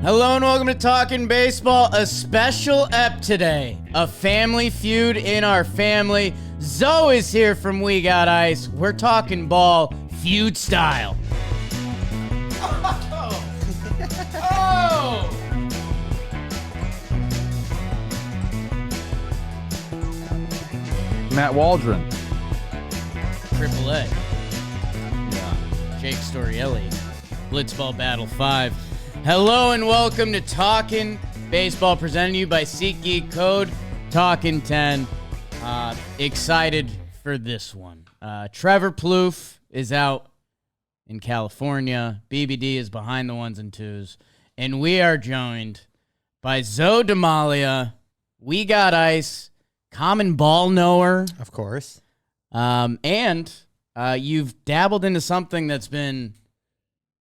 Hello and welcome to Talkin' Baseball, a special ep today. A family feud in our family. Zoe is here from We Got Ice. We're talking ball, feud style. Oh! Matt Waldron. Triple A. Yeah. Jake Storielli. Blitzball Battle 5. Hello and welcome to Talkin' Baseball, presented to you by SeatGeek, code Talkin10. Excited for this one. Trevor Plouffe is out in California. BBD is behind the ones and twos. And we are joined by Zoe Demalia. We Got Ice, common ball knower. Of course. And you've dabbled into something that's been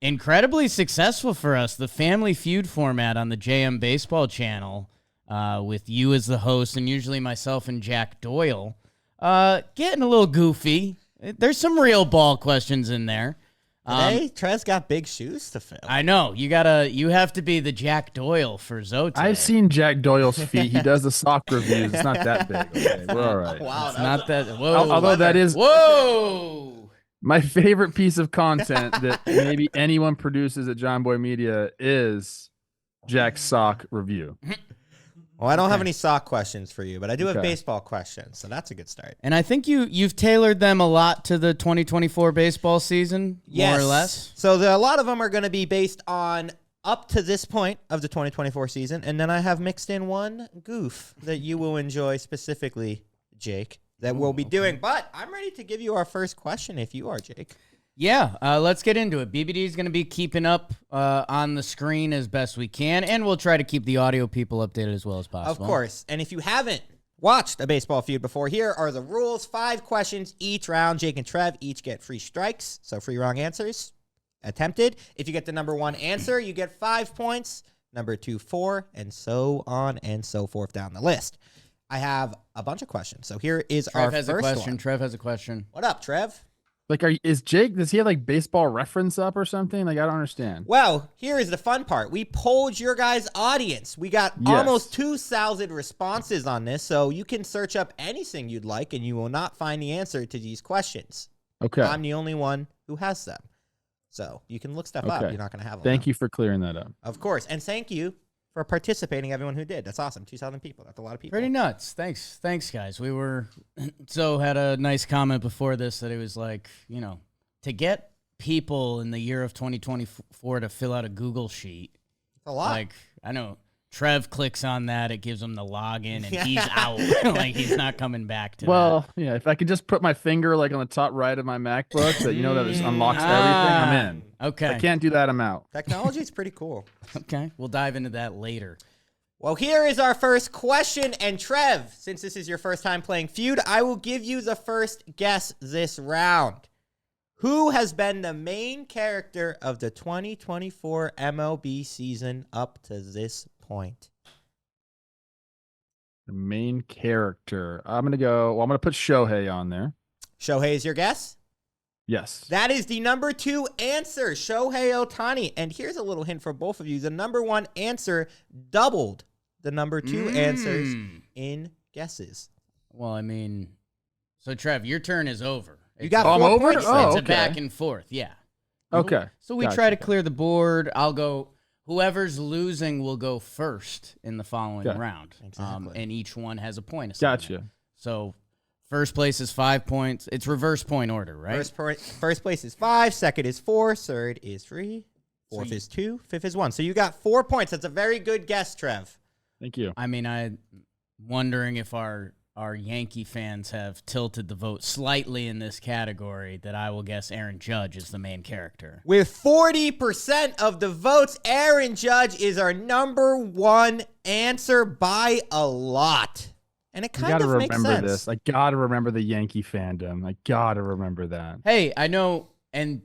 incredibly successful for us, the Family Feud format on the JM Baseball channel, with you as the host and usually myself and Jack Doyle. Getting a little goofy. There's some real ball questions in there. Today, Trez got big shoes to fill. I know. You have to be the Jack Doyle for Zoe today. I've seen Jack Doyle's feet. He does the sock reviews. It's not that big. Okay, we're all right. Wow, It's not that. Whoa. Although that is Whoa. my favorite piece of content that maybe anyone produces at John Boy Media is Jack's sock review. Well, I don't have any sock questions for you, but I do have Okay. baseball questions, so that's a good start. And I think you've tailored them a lot to the 2024 baseball season, more or less. So a lot of them are going to be based on up to this point of the 2024 season, and then I have mixed in one goof that you will enjoy specifically, Jake, that we'll be doing. But I'm ready to give you our first question if you are, Jake. Yeah, let's get into it. BBD is going to be keeping up on the screen as best we can, and we'll try to keep the audio people updated as well as possible. Of course. And if you haven't watched a baseball feud before, here are the rules. 5 questions each round. Jake and Trev each get free strikes, so free wrong answers attempted. If you get the number 1 answer, you get 5 points. Number 2, 4, and so on and so forth down the list. I have a bunch of questions. So here is our first one. Trev has a question. What up, Trev? Like, is Jake, does he have like baseball reference up or something? Like, I don't understand. Well, here is the fun part. We polled your guys' audience. We got almost 2,000 responses on this, so you can search up anything you'd like, and you will not find the answer to these questions. Okay. I'm the only one who has them. So you can look stuff up. You're not going to have them. Thank you for clearing that up. Of course. And thank you for participating, everyone who did. That's awesome. 2,000 people. That's a lot of people. Pretty nuts. Thanks, guys. Zoe had a nice comment before this that it was like, to get people in the year of 2024 to fill out a Google sheet. It's a lot. Like, I know Trev clicks on that, it gives him the login, and he's out. Like, he's not coming back to Well, yeah, if I could just put my finger like on the top right of my MacBook so that it just unlocks everything, I'm in. Okay. If I can't do that, I'm out. Technology is pretty cool. Okay. We'll dive into that later. Well, here is our first question. And Trev, since this is your first time playing Feud, I will give you the first guess this round. Who has been the main character of the 2024 MLB season up to this point? The main character. I'm going to put Shohei on there. Shohei is your guess? Yes. That is the number 2 answer, Shohei Ohtani. And here's a little hint for both of you. The number 1 answer doubled the number 2 answers in guesses. Well, I mean, so Trev, your turn is over. You got I'm 4 over? points. Oh, It's a okay. back and forth, yeah. Okay. So we try to clear the board. I'll go. Whoever's losing will go first in the following round. Exactly. And each one has a point assignment. Gotcha. So first place is 5 points. It's reverse point order, right? First place is 5, second is 4, third is 3, fourth is 2, fifth is 1. So you got 4 points. That's a very good guess, Trev. Thank you. I mean, I'm wondering if our Yankee fans have tilted the vote slightly in this category, that I will guess Aaron Judge is the main character. With 40% of the votes, Aaron Judge is our number 1 answer by a lot. And it kind of makes sense. I gotta remember this. I gotta remember the Yankee fandom. I gotta remember that. Hey, I know, and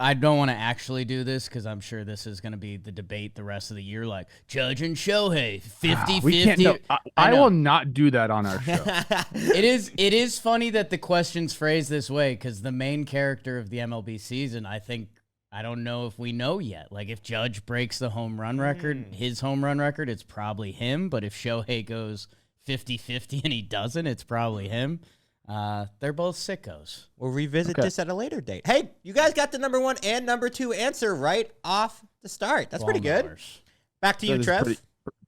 I don't want to actually do this because I'm sure this is going to be the debate the rest of the year, like Judge and Shohei, 50-50. I will not do that on our show. It is funny that the question's phrased this way because the main character of the MLB season, I think I don't know if we know yet. Like, if Judge breaks the home run record, his home run record, it's probably him. But if Shohei goes 50-50 and he doesn't, it's probably him. They're both sickos. We'll revisit this at a later date. Hey, you guys got the number 1 and number 2 answer right off the start. That's pretty good. Lawnmowers. Back to you, Trev.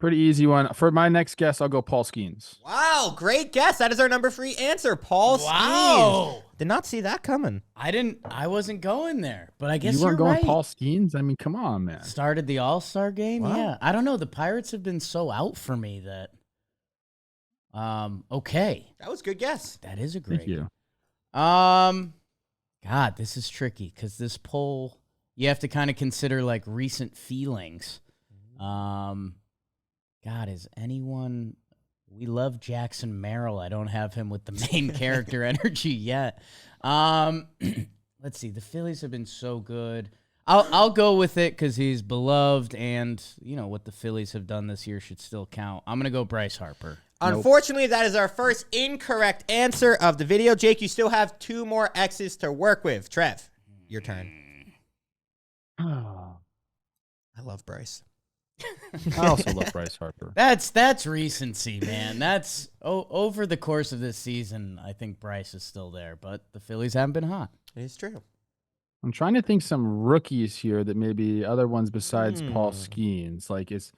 Pretty easy one. For my next guess, I'll go Paul Skeens. Wow, great guess. That is our number 3 answer, Paul Skeens. Did not see that coming. I wasn't going there, but I guess you weren't going right. Paul Skeens? I mean, come on, man. Started the All-Star game? Wow. Yeah. I don't know. The Pirates have been so out for me that okay. That was a good guess. That is a great. Thank you. God, this is tricky because this poll, you have to kind of consider like recent feelings. God, is anyone? We love Jackson Merrill. I don't have him with the main character energy yet. Let's see. The Phillies have been so good. I'll go with it because he's beloved, and you know what the Phillies have done this year should still count. I'm gonna go Bryce Harper. Unfortunately, that is our first incorrect answer of the video. Jake, you still have 2 more X's to work with. Trev, your turn. I love Bryce. I also love Bryce Harper. That's recency, man. That's over the course of this season. I think Bryce is still there, but the Phillies haven't been hot. It is true. I'm trying to think some rookies here that maybe other ones besides Paul Skeens. Like, it's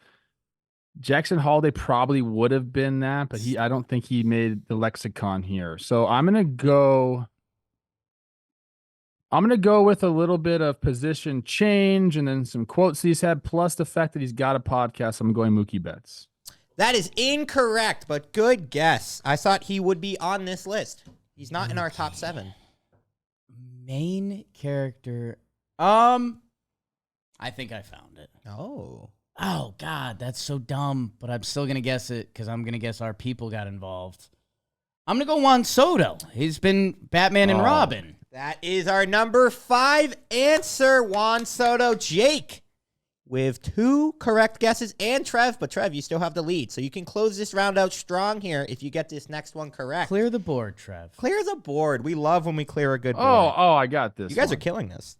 Jackson Holiday probably would have been that, but I don't think he made the lexicon here. So I'm gonna go with a little bit of position change and then some quotes he's had, plus the fact that he's got a podcast. I'm going Mookie Betts. That is incorrect, but good guess. I thought he would be on this list. He's not in our top 7. Main character. I think I found it. Oh, God, that's so dumb, but I'm still going to guess it because I'm going to guess our people got involved. I'm going to go Juan Soto. He's been Batman and Robin. That is our number 5 answer, Juan Soto. Jake with 2 correct guesses, and Trev, but Trev, you still have the lead, so you can close this round out strong here if you get this next one correct. Clear the board, Trev. Clear the board. We love when we clear a good board. Oh, I got this. You guys are killing this.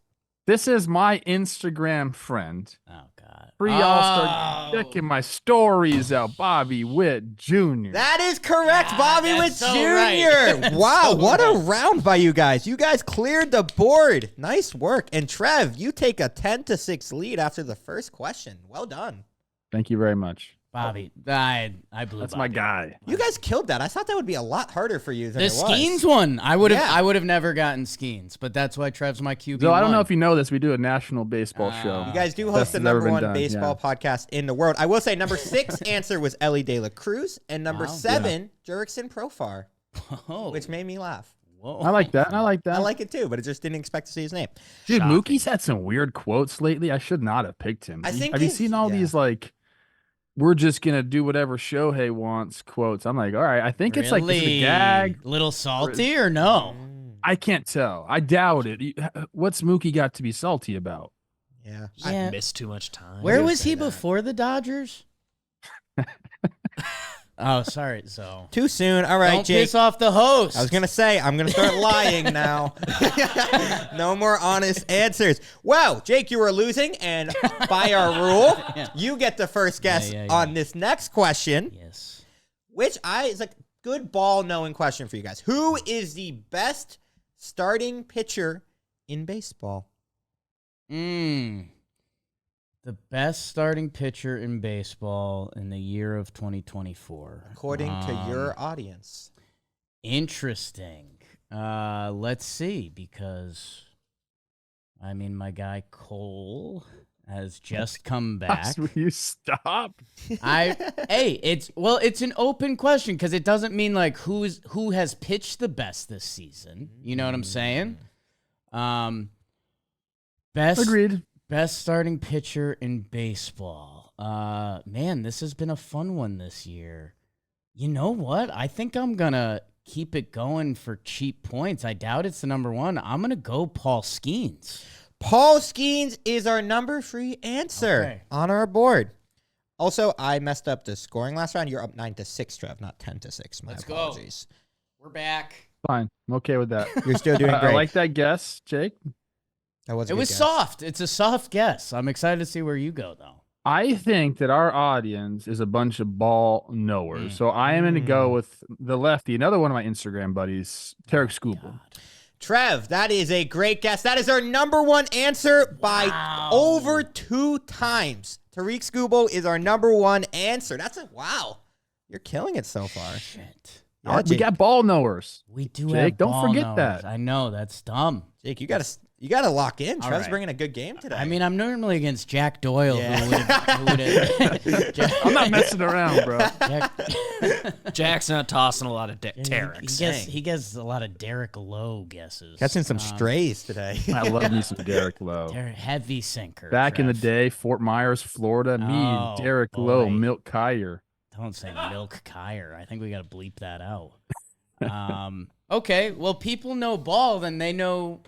This is my Instagram friend. Oh, God. Free All-Star checking my stories out. Bobby Witt Jr. That is correct, Bobby Witt so Jr. right. Wow, so what right. a round by you guys. You guys cleared the board. Nice work. And Trev, you take a 10-6 lead after the first question. Well done. Thank you very much. Bobby, I blew. That's Bobby. my guy. You guys killed that. I thought that would be a lot harder for you than The it was. Skeens one, I would have. Yeah. I would have never gotten Skeens, but that's why Trev's my QB. So I don't know if you know this. We do a national baseball show. You guys do host Best the that's ever number been 1 done, baseball podcast in the world. I will say number 6 answer was Ellie De La Cruz, and number 7, Jurickson Profar, which made me laugh. Whoa. I like that. I like that. I like it too, but I just didn't expect to see his name. Dude, Mookie's had some weird quotes lately. I should not have picked him. I think have you seen all these like, we're just gonna do whatever Shohei wants quotes? I'm like, all right. I think it's like this is a gag. Little salty or no? I can't tell. I doubt it. What's Mookie got to be salty about? Yeah. I missed too much time. Where was he before the Dodgers? Oh, sorry. So Too soon. All right, don't Jake. piss off the host. I was going to say, I'm going to start lying now. No more honest answers. Well, Jake, you were losing, and by our rule, you get the first guess on this next question. Yes. Which is a good ball-knowing question for you guys. Who is the best starting pitcher in baseball? The best starting pitcher in baseball in the year of 2024. According to your audience. Interesting. Let's see, because I mean, my guy Cole has just come back. Will you stop? It's an open question because it doesn't mean like who has pitched the best this season. You know what I'm saying? Agreed. Best starting pitcher in baseball. Man, this has been a fun one this year. You know what? I think I'm gonna keep it going for cheap points. I doubt it's the number 1. I'm gonna go Paul Skeens. Paul Skeens is our number 3 answer on our board. Also, I messed up the scoring last round. You're up 9-6, Trev, not 10-6. My apologies. We're back. Fine. I'm okay with that. You're still doing great. I like that guess, Jake. That was a It good was guess. soft. It's a soft guess. I'm excited to see where you go, though. I think that our audience is a bunch of ball knowers. So I am going to go with the lefty, another one of my Instagram buddies, Tarek Skubal. Trev, that is a great guess. That is our number one answer by over 2 times. Tariq Skubal is our number one answer. That's a wow. You're killing it so far. Shit. Yeah, We Jake, got ball knowers. We do Jake, have don't ball forget knowers. that. I know, that's dumb. Jake, you gotta lock in. All Trev's right. bringing a good game today. I mean, I'm normally against Jack Doyle, Yeah. who would have. I'm not messing around, bro. Jack's not tossing a lot of Tarek's. He gets a lot of Derek Lowe guesses. catching some strays today. I love me some Derek Lowe. Heavy sinker. Back in the Trev. day, Fort Myers, Florida, Oh, Derek boy. Lowe, Milt Kyer. Don't say Milk Kyer. I think we got to bleep that out. Okay, well, people know ball, then they know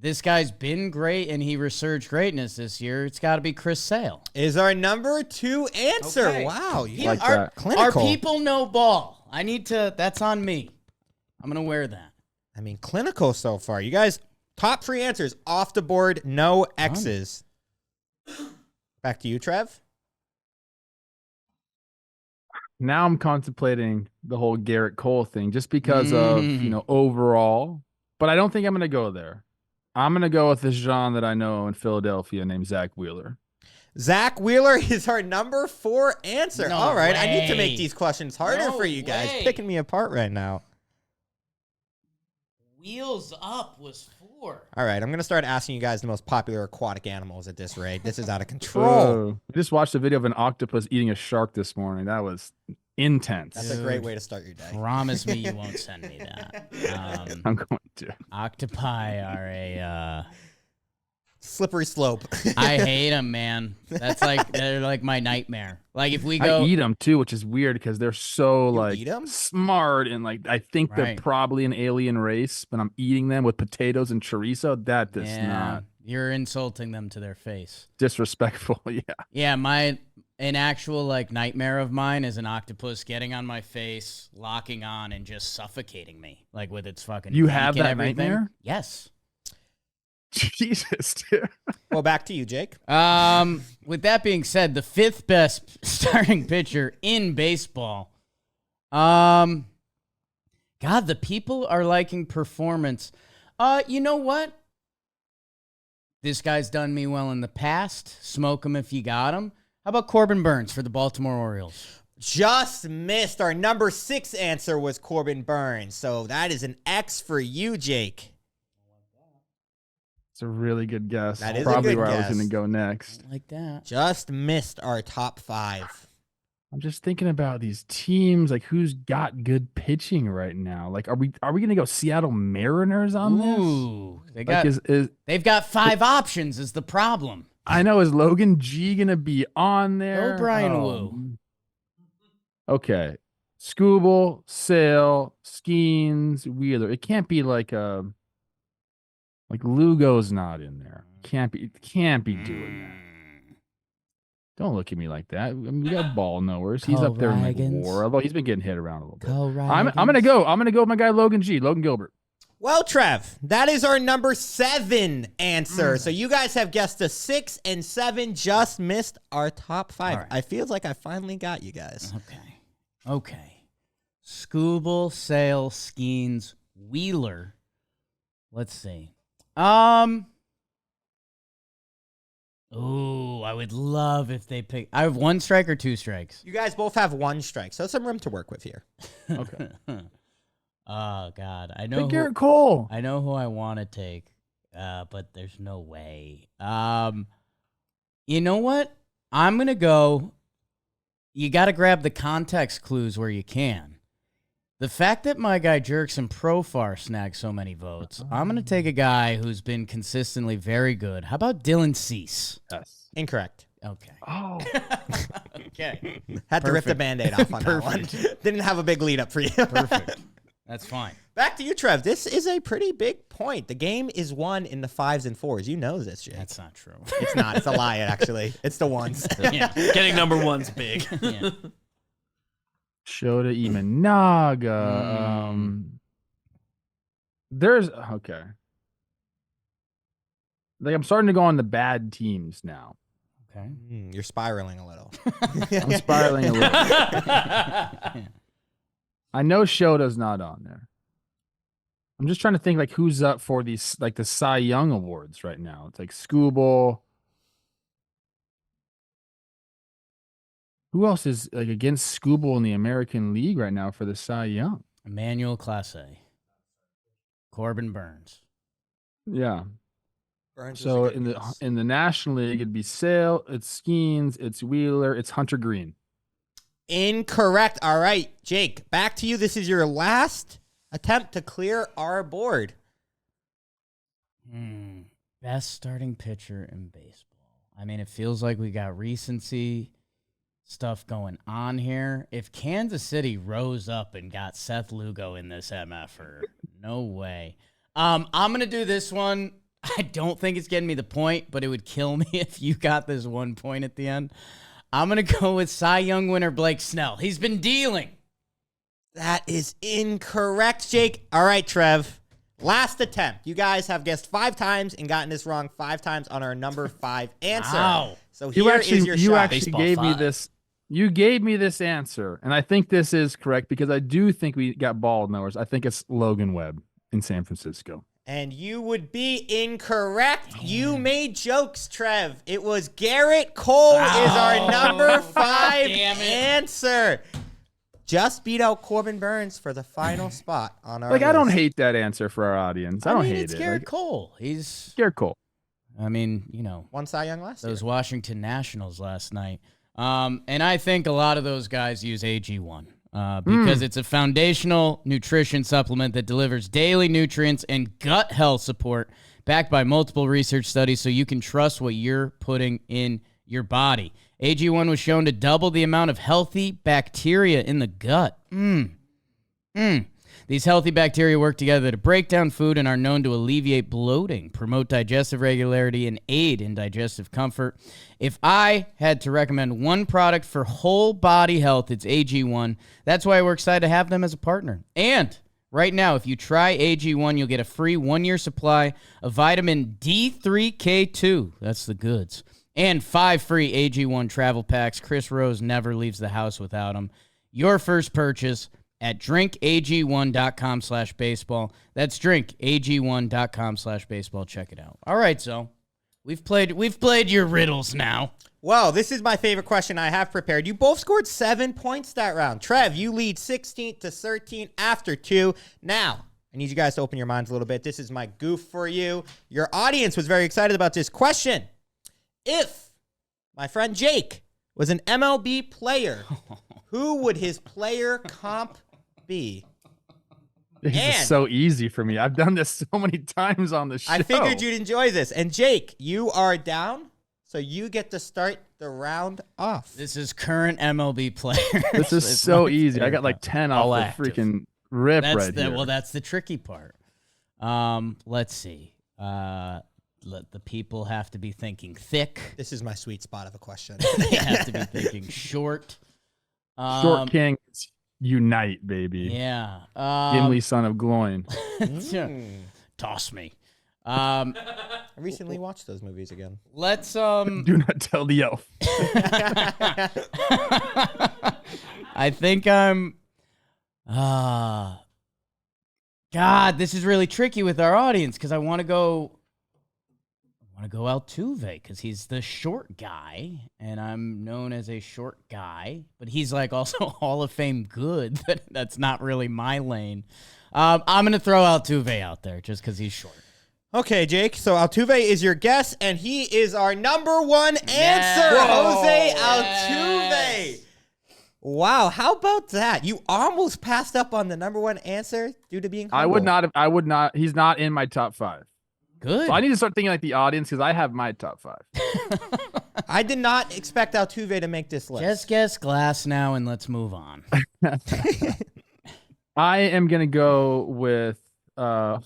this guy's been great and he resurged greatness this year. It's got to be Chris Sale. Is our number 2 answer. Okay. Wow. You Like are that. clinical. Our people know ball. I need to, that's on me. I'm going to wear that. I mean, clinical so far. You guys, top 3 answers off the board, no X's. Back to you, Trev. Now I'm contemplating the whole Garrett Cole thing just because of, overall. But I don't think I'm going to go there. I'm going to go with this Jean that I know in Philadelphia named Zach Wheeler. Zach Wheeler is our number 4 answer. No All right, I need to way. make these questions harder No for you guys. way. Picking me apart right now. Wheels Up was 4. All right, I'm going to start asking you guys the most popular aquatic animals at this rate. This is out of control. Whoa. I just watched a video of an octopus eating a shark this morning. That was intense. That's a great way to start your day. Promise me you won't send me that. I'm going to. Octopi are a... Slippery slope. I hate them, man. They're like my nightmare. Like if we I go, eat them too, which is weird because they're so eat 'em? smart and I think they're Right. probably an alien race, but I'm eating them with potatoes and chorizo. That does not you're insulting them to their face. disrespectful. Yeah. Yeah, an actual nightmare of mine is an octopus getting on my face, locking on, and just suffocating me with its fucking. You beak have and that everything. nightmare? Yes. Jesus, dude. Well, back to you, Jake. With that being said, the 5th best starting pitcher in baseball. God, the people are liking performance. You know what? This guy's done me well in the past. Smoke him if you got him. How about Corbin Burns for the Baltimore Orioles? Just missed. Our number 6 answer was Corbin Burns. So that is an X for you, Jake. It's a really good guess. That is a probably good where I guess. was going to go next. Like that. Just missed our top 5. I'm just thinking about these teams, who's got good pitching right now. Are we going to go Seattle Mariners on this? Ooh, they got. Is They've got 5 options. Is the problem? I know, is Logan G gonna be on there? Brian Wu. Okay. Skubal, Sale, Skeens, Wheeler. It can't be Lugo's not in there. Can't be doing that. Don't look at me like that. I mean, we got ball knowers. He's up there in Ragans. WAR, although he's been getting hit around a little bit. Go I'm gonna go with my guy Logan Gilbert. Well, Trev, that is our number 7 answer. So you guys have guessed a 6 and 7, just missed our top 5. All right. I feel like I finally got you guys. Okay. Skubal, Sale, Skeens, Wheeler. Let's see. Ooh, I would love if they pick. I have 1 strike or 2 strikes. You guys both have 1 strike, so some room to work with here. Okay. Oh God, I know. Take Garrett Cole. I know who I want to take, but there's no way. You know what? I'm gonna go. You got to grab the context clues where you can. The fact that my guy Jerkson Profar snagged so many votes, I'm going to take a guy who's been consistently very good. How about Dylan Cease? Yes. Incorrect. Okay. Oh. Okay. Had to rip the Perfect. Band-Aid off on that one. Didn't have a big lead up for you. Perfect. That's fine. Back to you, Trev. This is a pretty big point. The game is won in the 5s and 4s. You know this, Jake. That's not true. It's not. It's a lie, actually. It's the 1s. Yeah. Getting number 1's big. Yeah. Shota Imanaga. There's okay. Like I'm starting to go on the bad teams now. Okay. You're spiraling a little. I'm spiraling a little. I know Shota's not on there. I'm just trying to think like who's up for these like the Cy Young awards right now. It's like Scooble. Who else is like against Scooble in the American League right now for the Cy Young? Emmanuel Clase. Corbin Burns. Yeah. Burns So was a good guess. in the National League, it'd be Sale, it's Skeens, it's Wheeler, it's Hunter Green. Incorrect. All right, Jake, back to you. This is your last attempt to clear our board. Best starting pitcher in baseball. I mean, it feels like we got recency stuff going on here. If Kansas City rose up and got Seth Lugo in this MFer, no way. I'm going to do this one. I don't think it's getting me the point, but it would kill me if you got this 1 point at the end. I'm going to go with Cy Young winner Blake Snell. He's been dealing. That is incorrect, Jake. All right, Trev. Last attempt. You guys have guessed 5 times and gotten this wrong 5 times on our number 5 answer. Wow. So here is your you shot. actually Baseball gave me 5. this. You gave me this answer, and I think this is correct because I do think we got bald nose. I think it's Logan Webb in San Francisco. And you would be incorrect. You made jokes, Trev. It was Garrett Cole is our number 5 answer. Just beat out Corbin Burns for the final spot on our Like I don't list. hate that answer for our audience. I don't hate it's it. Garrett Like, Cole. He's, Garrett Cole. I mean, you know, One Cy Young last year. those Washington Nationals last night. And I think a lot of those guys use AG1 because it's a foundational nutrition supplement that delivers daily nutrients and gut health support backed by multiple research studies so you can trust what you're putting in your body. AG1 was shown to double the amount of healthy bacteria in the gut. These healthy bacteria work together to break down food and are known to alleviate bloating, promote digestive regularity, and aid in digestive comfort. If I had to recommend one product for whole body health, it's AG1. That's why we're excited to have them as a partner. And right now, if you try AG1, you'll get a free 1-year supply of vitamin D3K2. That's the goods. And 5 free AG1 travel packs. Chris Rose never leaves the house without them. Your first purchase at drinkag1.com/baseball. That's drinkag1.com/baseball. Check it out. All right, so we've played your riddles now. Well, this is my favorite question I have prepared. You both scored 7 points that round. Trev, you lead 16-13 after 2. Now, I need you guys to open your minds a little bit. This is my goof for you. Your audience was very excited about this question. If my friend Jake was an MLB player, who would his player comp be? This And- is so easy for me. I've done this so many times on the show. I figured you'd enjoy this. And Jake, you are down, so you get to start the round off. This is current MLB player. This is so easy. I got like 10 All off active. the freaking rip right here. Well, that's the tricky part. Let's see. Let the people have to be thinking thick. This is my sweet spot of a question. They have to be thinking short. Short Kings unite, baby. Yeah. Gimli, son of Gloin. Toss me. I recently watched those movies again. Let's Do not tell the elf. I think I'm God, this is really tricky with our audience because I want to go Altuve because he's the short guy and I'm known as a short guy, but he's like also Hall of Fame good. That's not really my lane. I'm going to throw Altuve out there just because he's short. Okay, Jake. So Altuve is your guess, and he is our number 1 answer. Yes. Jose Altuve. Wow, how about that? You almost passed up on the number 1 answer due to being humble. I would not. He's not in my top 5. Good. So I need to start thinking like the audience because I have my top 5. I did not expect Altuve to make this list. Just guess Glass now and let's move on. I am gonna go with. What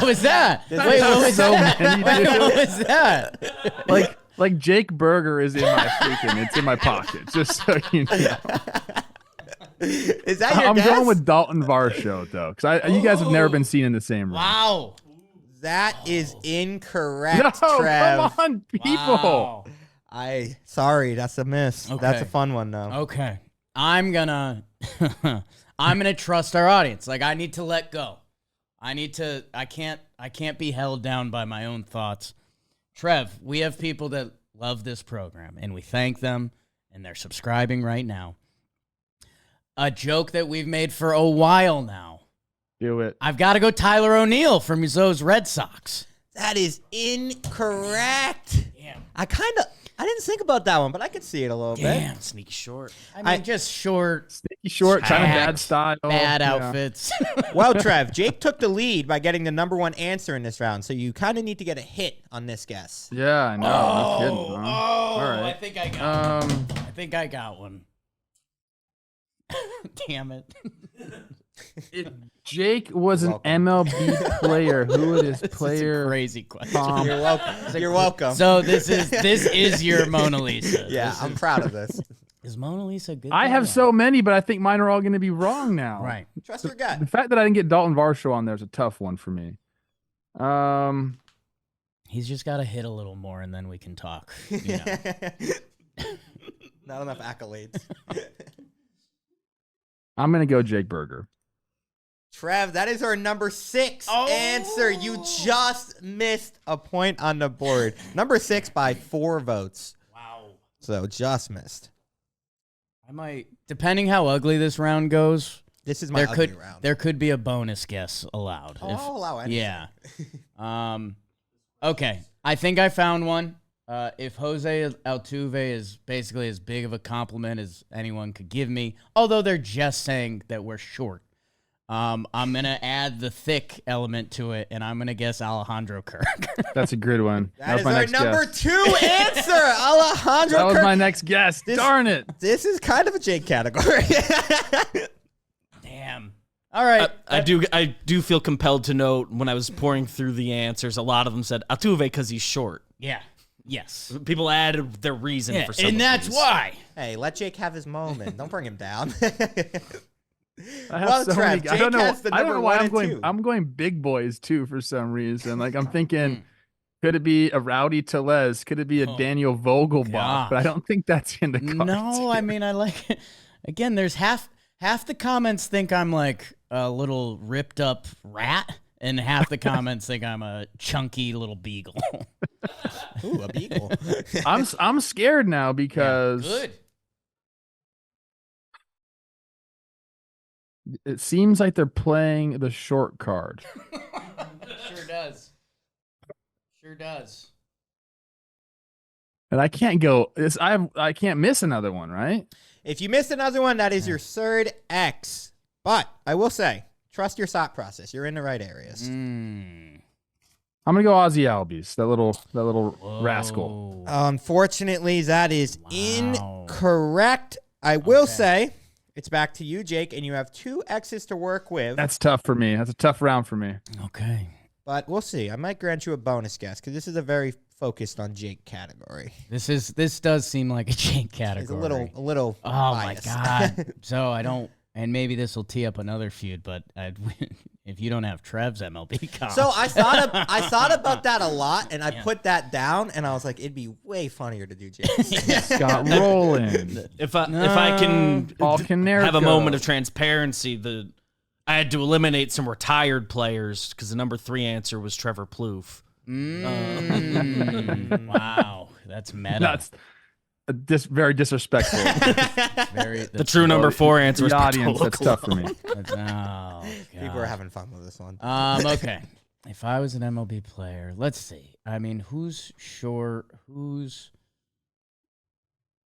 was that? Wait, what was so that? many Wait, dudes. what was that? Like Jake Berger is in my freaking. It's in my pocket. Just so you know. Is that your I'm guess? going with Dalton Varsho though, because you guys have never been seen in the same room. Wow. That is incorrect, No, Trev. come on, people. Wow. Sorry, that's a miss. Okay. That's a fun one, though. Okay. I'm gonna trust our audience. Like, I need to let go. I can't be held down by my own thoughts. Trev, we have people that love this program, and we thank them, and they're subscribing right now. A joke that we've made for a while now. Do it. I've got to go Tyler O'Neill from Zoe's Red Sox. That is incorrect. Damn. I didn't think about that one, but I could see it a little bit. Damn. Sneaky short. I mean, just short, Sneaky short, kind of Jacked, bad style. bad Yeah. outfits. Well, Trev, Jake took the lead by getting the number one answer in this round, so you kind of need to get a hit on this guess. Yeah, I know. No kidding, huh? All right. I think I got one. Damn it. If Jake was an Welcome. MLB player, who would his This is a player? crazy question. Tom, You're welcome. You're welcome. So this is your Mona Lisa. Yeah, This I'm proud of this. is Mona Lisa good? I thing? have so many, but I think mine are all going to be wrong now. Right. Trust your gut. The fact that I didn't get Dalton Varsho on there is a tough one for me. He's just got to hit a little more, and then we can talk. You know? Not enough accolades. I'm going to go Jake Berger. Trev, that is our number 6 Oh. answer. You just missed a point on the board. Number 6 by 4 votes. Wow. So just missed. I might, depending how ugly this round goes, This is my ugly round. there could be a bonus guess allowed. Oh, I'll allow anything. Yeah. Okay. I think I found one. If Jose Altuve is basically as big of a compliment as anyone could give me, although they're just saying that we're short, I'm going to add the thick element to it, and I'm going to guess Alejandro Kirk. That's a good one. That is was my our next number guess. 2 answer, Alejandro That was Kirk. my next guess. Darn it. This is kind of a Jake category. Damn. All right. I do feel compelled to note when I was pouring through the answers, a lot of them said Altuve because he's short. Yeah. Yes. People added their reason Yeah, for some and of that's these. why. Hey, let Jake have his moment. Don't bring him down. I have Well, so Trev, many. I don't Jake know. has the I don't number know why 1 I'm and going. 2. I'm going big boys too for some reason. Like I'm thinking, could it be a Rowdy Tellez? Could it be a Daniel Vogelbach? gosh. But I don't think that's in the cards. No, I mean, I like it. Again, there's half the comments think I'm like a little ripped up rat, and half the comments think I'm a chunky little beagle. Ooh, a beagle. I'm scared now because Good. it seems like they're playing the short card. Sure does. Sure does. And I can't go. I can't miss another one, right? If you missed another one, that is your third X. But I will say, trust your thought process. You're in the right areas. Mm. I'm gonna go Ozzy Albies, that little rascal. Whoa. Unfortunately, that is Wow. incorrect. I will Okay. say, it's back to you, Jake, and you have 2 X's to work with. That's tough for me. That's a tough round for me. Okay. But we'll see. I might grant you a bonus guess because this is a very focused on Jake category. This does seem like a Jake category. It's a little. Oh biased. my god. So I don't, and maybe this will tee up another feud. But if you don't have Trev's MLB comp, So I thought about that a lot, and I put that down, and I was like, it'd be way funnier to do Jake. Scott Rowland. If I can Paul Konerko. have a moment of transparency, I had to eliminate some retired players because the number 3 answer was Trevor Plouffe. Wow, that's meta. That's very disrespectful. The true number 4 answer was The audience. Bartolo That's tough for me. Oh, People are having fun with this one. Okay. If I was an MLB player, let's see. I mean, who's short? Who's...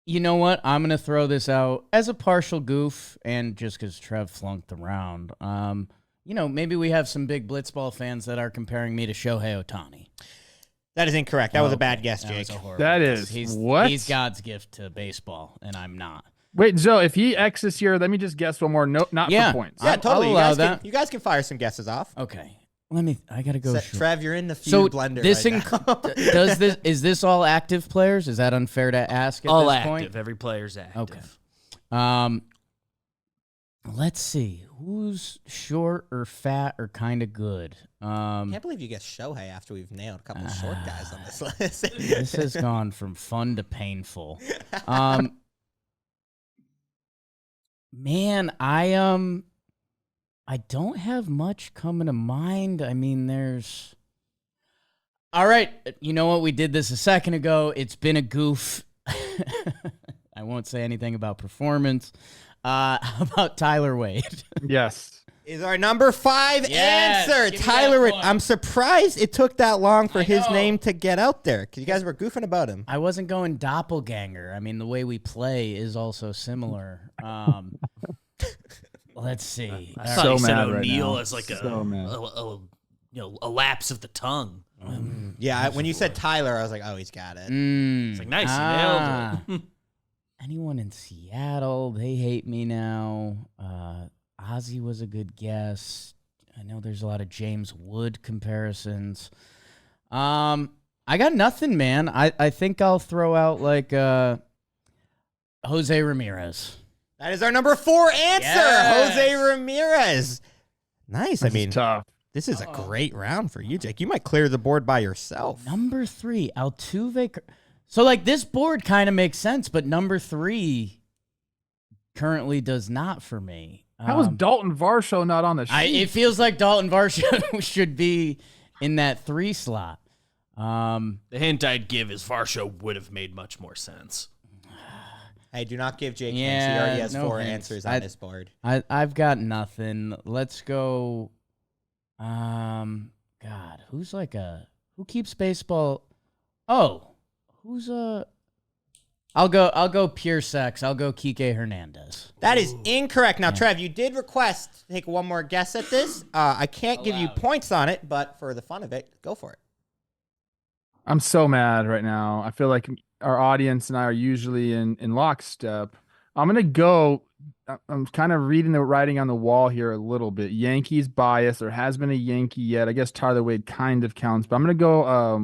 You know what? I'm going to throw this out as a partial goof, and just because Trev flunked the round. Maybe we have some big blitzball fans that are comparing me to Shohei Ohtani. That is incorrect. That was a bad guess, That Jake. was a horrible That guess. is what? He's God's gift to baseball, and I'm not. Wait, Zoe, if he X's here, let me just guess one more. No, not Yeah. for points. Yeah, I'll totally. allow You that. guys can fire some guesses off. Okay. I got to go. short. Trev, you're in the feud So blender this right now. is this all active players? Is that unfair to ask at All this active. point? Every player's active. Okay. Let's see. Who's short or fat or kind of good? I can't believe you guessed Shohei after we've nailed a couple of short guys on this list. This has gone from fun to painful. Man, I don't have much coming to mind. I mean, there's. All right, you know what? We did this a second ago. It's been a goof. I won't say anything about performance. How about Tyler Wade? Yes. Is our number 5 Yes, answer. give me Tyler that Wade. point. I'm surprised it took that long for I his know. name to get out there because you guys were goofing about him. I wasn't going doppelganger. I mean, the way we play is also similar. Let's see. I All thought So you said mad right O'Neal now. as like So mad. a lapse of the tongue. Yeah, when you said Tyler, I was like, oh, he's got it. It's like, nice, you nailed it. Anyone in Seattle, they hate me now. Ozzy was a good guess. I know there's a lot of James Wood comparisons. I got nothing, man. I think I'll throw out like Jose Ramirez. That is our number 4 answer, Yes. Jose Ramirez. Nice. I This is mean, tough. this is a great round for you, Jake. You might clear the board by yourself. Number 3, Altuve. So, like, this board kind of makes sense, but number 3 currently does not for me. How is Dalton Varsho not on the sheet? It feels like Dalton Varsho should be in that 3 slot. The hint I'd give is Varsho would have made much more sense. Hey, do not give Jake hints. He Yeah, already has no 4 hints. answers on this board. I've got nothing. Let's go. God, who's like who keeps baseball? Oh, who's I'll go pure sex. I'll go Kike Hernandez. That is incorrect. Now, Trev, you did request to take one more guess at this. I can't give you Allowed. points on it, but for the fun of it, go for it. I'm so mad right now. I feel like our audience and I are usually in lockstep. I'm going to go. I'm kind of reading the writing on the wall here a little bit. Yankees bias. There has been a Yankee yet. I guess Tyler Wade kind of counts, but I'm going to go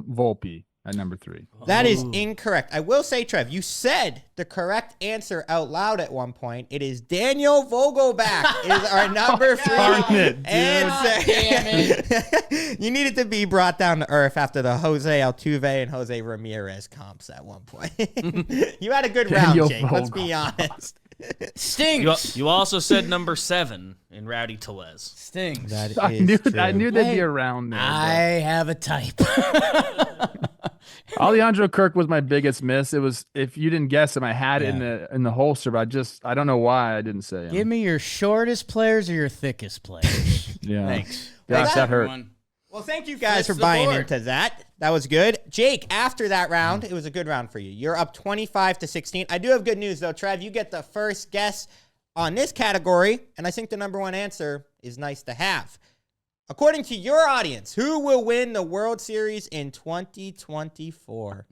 Volpe at number 3. That is incorrect. I will say, Trev, you said the correct answer out loud at one point. It is Daniel Vogelback is our number 3 Darn it, dude. answer. Damn You needed to be brought down to earth after the Jose Altuve and Jose Ramirez comps at one point. You had a good Daniel round, Jake. Let's be Vogelbach. honest. Stinks. You also said number 7 in Rowdy Telez. Stinks. That I is knew they'd Hey, be around there. I have a type. Alejandro Kirk was my biggest miss. It was, if you didn't guess him, I had it in the holster, but I don't know why I didn't say him. Give me your shortest players or your thickest players. Yeah. Thanks. Gosh, Well, that hurt. Well, thank you guys Flips for the buying board. into that. That was good. Jake, after that round, it was a good round for you. You're up 25-16. I do have good news, though. Trev, you get the first guess on this category, and I think the number 1 answer is nice to have. According to your audience, who will win the World Series in 2024?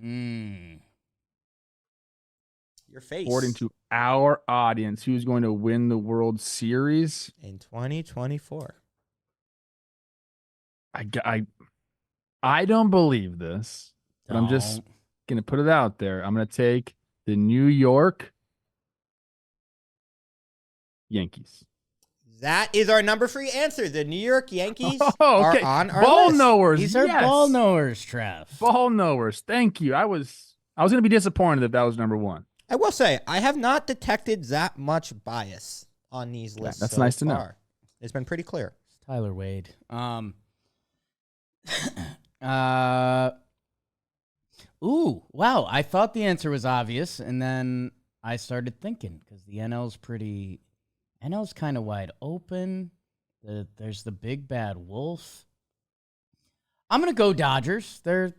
Your face. According to our audience, who's going to win the World Series? In 2024. I don't believe this, but I'm just Don't. going to put it out there. I'm going to take the New York Yankees. That is our number 3 answer. The New York Yankees Oh, okay. are on our Ball list. knowers. These are yes. ball knowers, Trev. Ball knowers. Thank you. I was going to be disappointed if that was number 1. I will say, I have not detected that much bias on these lists. that's so nice to know. far. It's been pretty clear. Tyler Wade. Ooh, wow. I thought the answer was obvious, and then I started thinking because the NL's kind of wide open. There's the big bad wolf. I'm gonna go Dodgers. That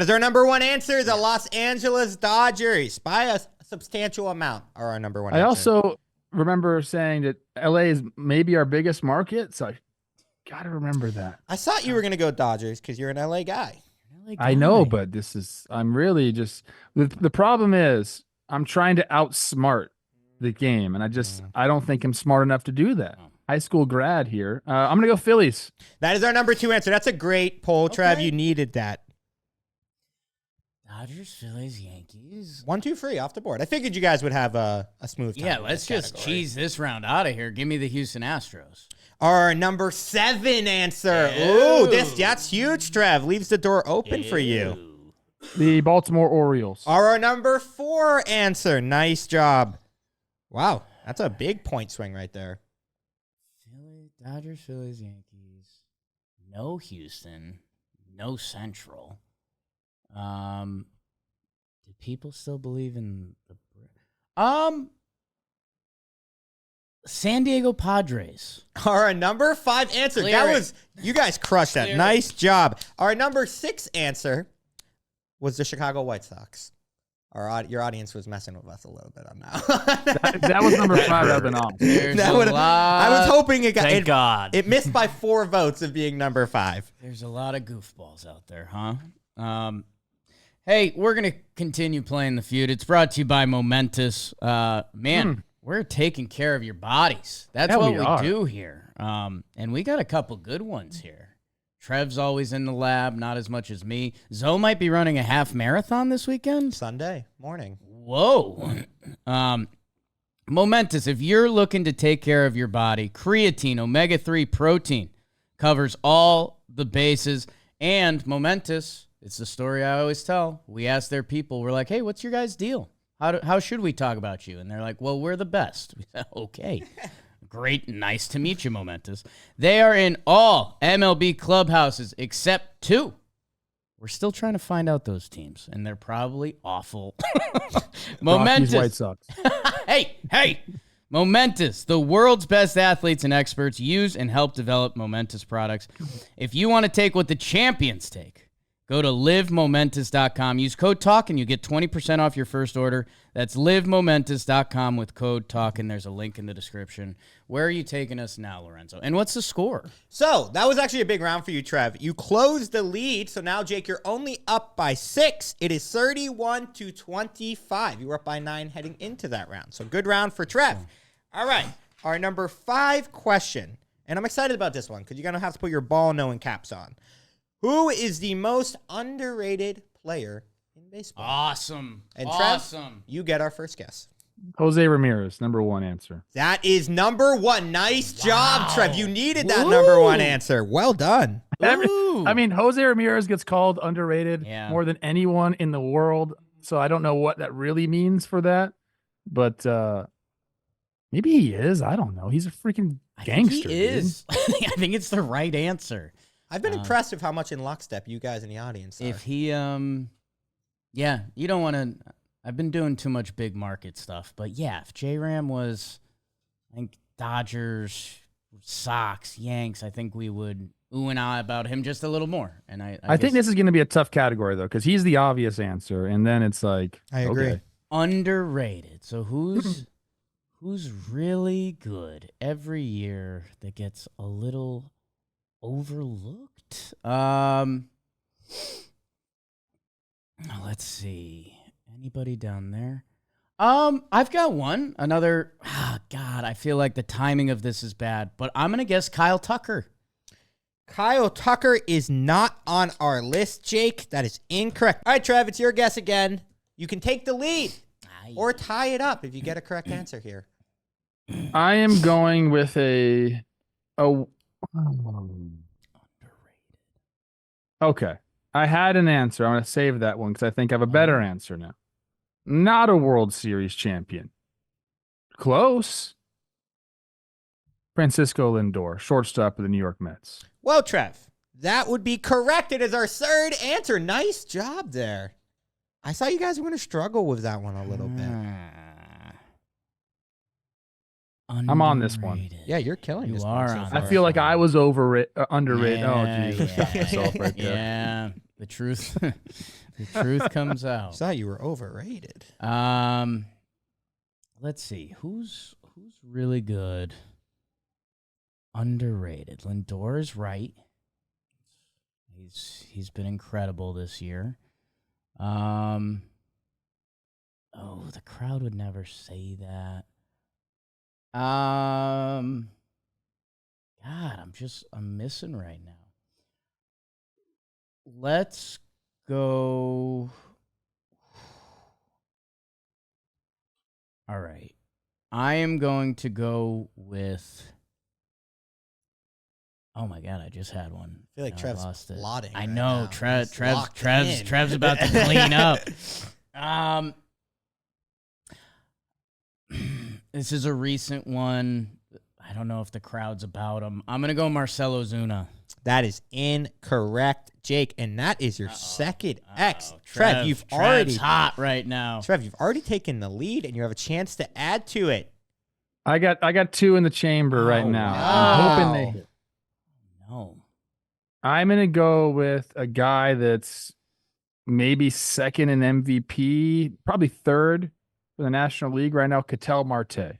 is our number 1 answer. The Los Angeles Dodgers, by a substantial amount, are our number 1 I answer. also remember saying that LA is maybe our biggest market, so I got to remember that. I thought you were going to go Dodgers because you're an LA guy. I know, but I'm really just, the problem is I'm trying to outsmart the game, and I don't think I'm smart enough to do that. High school grad here. I'm going to go Phillies. That is our number 2 answer. That's a great poll, Trev. Okay. You needed that. Dodgers, Phillies, Yankees. 1, 2, 3 off the board. I figured you guys would have a smooth time. Yeah, in let's this just category. cheese this round out of here. Give me the Houston Astros. Our number 7 answer. Ew. Ooh, that's huge, Trev. Leaves the door open for you. The Baltimore Orioles. Our number 4 answer. Nice job. Wow, that's a big point swing right there. Dodgers, Phillies, Yankees. No Houston. No Central. Do people still believe in the San Diego Padres? Our number 5 answer. Clear that it. was you guys crushed that. Clear it. Nice job. Our number 6 answer was the Chicago White Sox. Your audience was messing with us a little bit on that. That was number 5. That would have been awesome. There's That a would've- lot. I was hoping it got Thank it, God. it missed by 4 votes of being number 5. There's a lot of goofballs out there, huh? Hey, we're gonna continue playing the feud. It's brought to you by Momentous. Man, we're taking care of your bodies. That's Yeah, what we we are. do here. And we got a couple good ones here. Trev's always in the lab, not as much as me. Zoe might be running a half marathon this weekend. Sunday morning. Whoa. Momentous, if you're looking to take care of your body, creatine, omega-3 protein covers all the bases. And Momentous, it's the story I always tell. We asked their people, we're like, hey, what's your guys' deal? How should we talk about you? And they're like, well, we're the best. We said, okay. Great. Nice to meet you, Momentous. They are in all MLB clubhouses except 2. We're still trying to find out those teams, and they're probably awful. Momentous. Rockies, White Sox. Hey. Momentous, the world's best athletes and experts use and help develop Momentous products. If you want to take what the champions take, go to livemomentous.com. Use code TALKIN. You get 20% off your first order. That's livemomentous.com with code TALKIN. There's a link in the description. Where are you taking us now, Lorenzo? And what's the score? So that was actually a big round for you, Trev. You closed the lead. So now, Jake, you're only up by 6. It is 31-25. You were up by 9 heading into that round. So good round for Trev. All right. Our number 5 question. And I'm excited about this one because you're going to have to put your ball-knowing caps on. Who is the most underrated player in baseball? Awesome. And Trev, awesome. you get our first guess. Jose Ramirez, number 1 answer. That is number 1. Nice job, Trev. You needed that Woo. number 1 answer. Well done. Ooh. I mean, Jose Ramirez gets called underrated Yeah. more than anyone in the world. So I don't know what that really means for that. But maybe he is. I don't know. He's a freaking gangster. I think he is. I think it's the right answer. I've been impressed with how much in lockstep you guys in the audience are. If he, yeah, you don't want to. I've been doing too much big market stuff, but yeah, if J-Ram was, I think Dodgers, Sox, Yanks, I think we would ooh and ah about him just a little more. And I think this is going to be a tough category, though, because he's the obvious answer. And then it's like, I agree. okay. underrated. So who's really good every year that gets a little overlooked? Let's see. Anybody down there? I've got one. Another. God, I feel like the timing of this is bad, but I'm gonna guess Kyle Tucker. Kyle Tucker is not on our list, Jake. That is incorrect. All right, Trev, it's your guess again. You can take the lead or tie it up if you get a correct answer here. I am going with a okay. I had an answer. I'm going to save that one because I think I have a better answer now. Not a World Series champion. Close. Francisco Lindor, shortstop of the New York Mets. Well, Trev, that would be correct. It is our third answer. Nice job there. I thought you guys were going to struggle with that one a little bit. I'm on this one. Underrated. Yeah, you're killing You this are one so on far. I feel like I was underrated. Yeah, Oh, geez. I shot myself right there. Yeah, the truth, the truth comes I out. thought you were overrated. Let's see who's really good. Underrated. Lindor's right. He's been incredible this year. Oh, the crowd would never say that. God, I'm missing right now. Let's go. All right. I am going to go with. Oh my God! I just had one. I feel like Now I Trev's lost it. plotting. I right know. now. Trev's He's locked in. about to clean up. This is a recent one. I don't know if the crowd's about him. I'm gonna go Marcelo Zuna. That is incorrect, Jake, and that is your second X. Trev's Trev, you've already hot right now. Trev, you've already taken the lead, and you have a chance to add to it. I got 2 in the chamber right now. wow. I'm hoping they hit. No. I'm gonna go with a guy that's maybe second in MVP, probably third for the National League right now, Ketel Marte.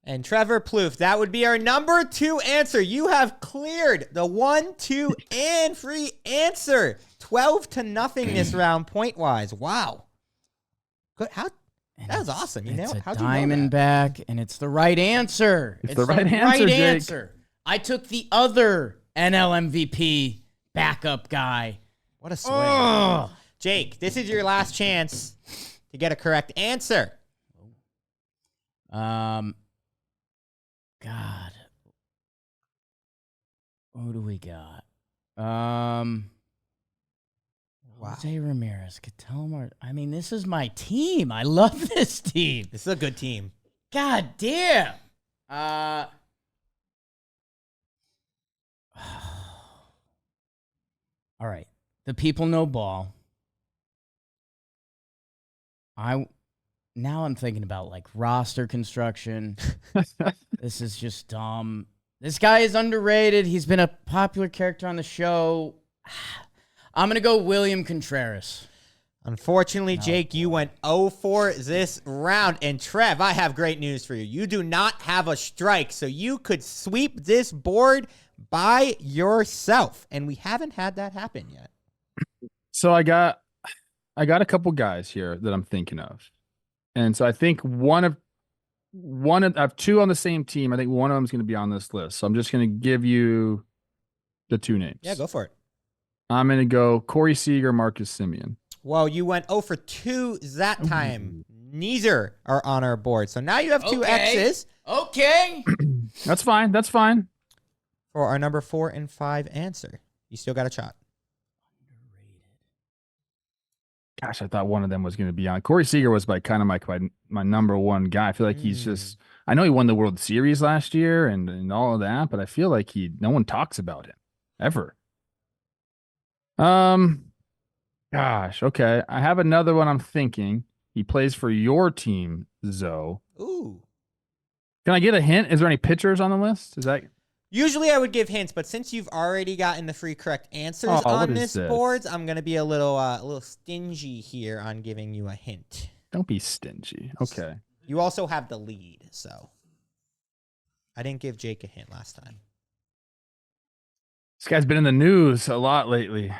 And Trevor Plouffe, that would be our number 2 answer. You have cleared the 1, 2, and free answer. 12-0 this round, point-wise. Wow. Good. That was awesome. It's a how'd you know that? Diamondback, and it's the right answer. It's the right answer, Jake. answer. I took the other NL MVP backup guy. What a swing. Ugh. Jake, this is your last chance to get a correct answer. God. Who do we got? Jose Ramirez, Ketel Marte. I mean, this is my team. I love this team. This is a good team. God damn. All right. The people know ball. Now I'm thinking about like roster construction. This is just dumb. This guy is underrated. He's been a popular character on the show. I'm going to go William Contreras. Unfortunately, Jake, you went 0-4 this round. And Trev, I have great news for you. You do not have a strike, so you could sweep this board by yourself. And we haven't had that happen yet. So I got a couple guys here that I'm thinking of. And so I think I have 2 on the same team. I think one of them is going to be on this list. So I'm just going to give you the 2 names. Yeah, go for it. I'm going to go Corey Seager, Marcus Simeon. Well, you went 0 for 2 that time. Neither are on our board. So now you have 2 X's. Okay. That's fine. That's fine. For our number 4 and 5 answer. You still got a shot. Gosh, I thought one of them was going to be on. Corey Seager was my number 1 guy. I feel like he's just. I know he won the World Series last year and all of that, but I feel like no one talks about him ever. Gosh, okay. I have another one. I'm thinking he plays for your team, Zoe. Ooh. Can I get a hint? Is there any pitchers on the list? Is that? Usually I would give hints, but since you've already gotten the free correct answers on this board, I'm going to be a little stingy here on giving you a hint. Don't be stingy. Okay. You also have the lead, so I didn't give Jake a hint last time. This guy's been in the news a lot lately.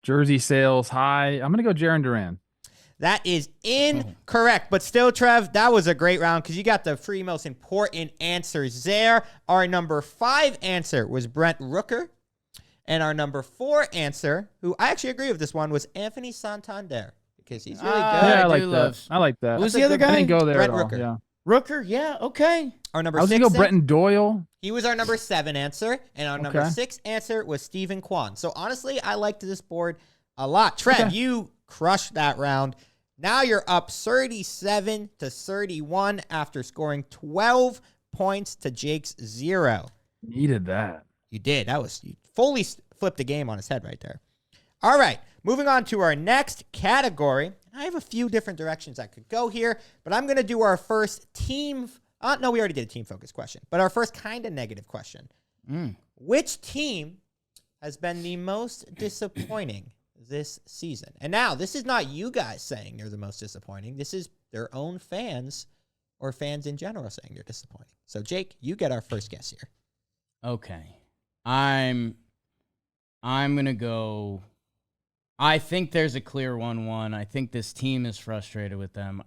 Jersey sales high. I'm going to go Jarren Duran. That is incorrect. But still, Trev, that was a great round because you got the 3 most important answers there. Our number 5 answer was Brent Rooker. And our number 4 answer, who I actually agree with this one, was Anthony Santander because he's really good. Yeah, I like that. Who's the other guy? I didn't go there Brent at all. Rooker. Yeah. Rooker, yeah, okay. Our number I was 6 going to go Brenton Doyle. He was our number 7 answer. And our number 6 answer was Stephen Kwan. So honestly, I liked this board a lot. Trev, you crushed that round. Now you're up 37-31 after scoring 12 points to Jake's 0. Needed that. You did. You fully flipped the game on his head right there. All right, moving on to our next category. I have a few different directions I could go here, but I'm going to do our first team. No, we already did a team focus question, but our first kind of negative question. Which team has been the most disappointing this season? And now, this is not you guys saying they're the most disappointing. This is their own fans or fans in general saying they're disappointing. So, Jake, you get our first guess here. Okay. I'm going to go. I think there's a clear 1-1. I think this team is frustrated with them.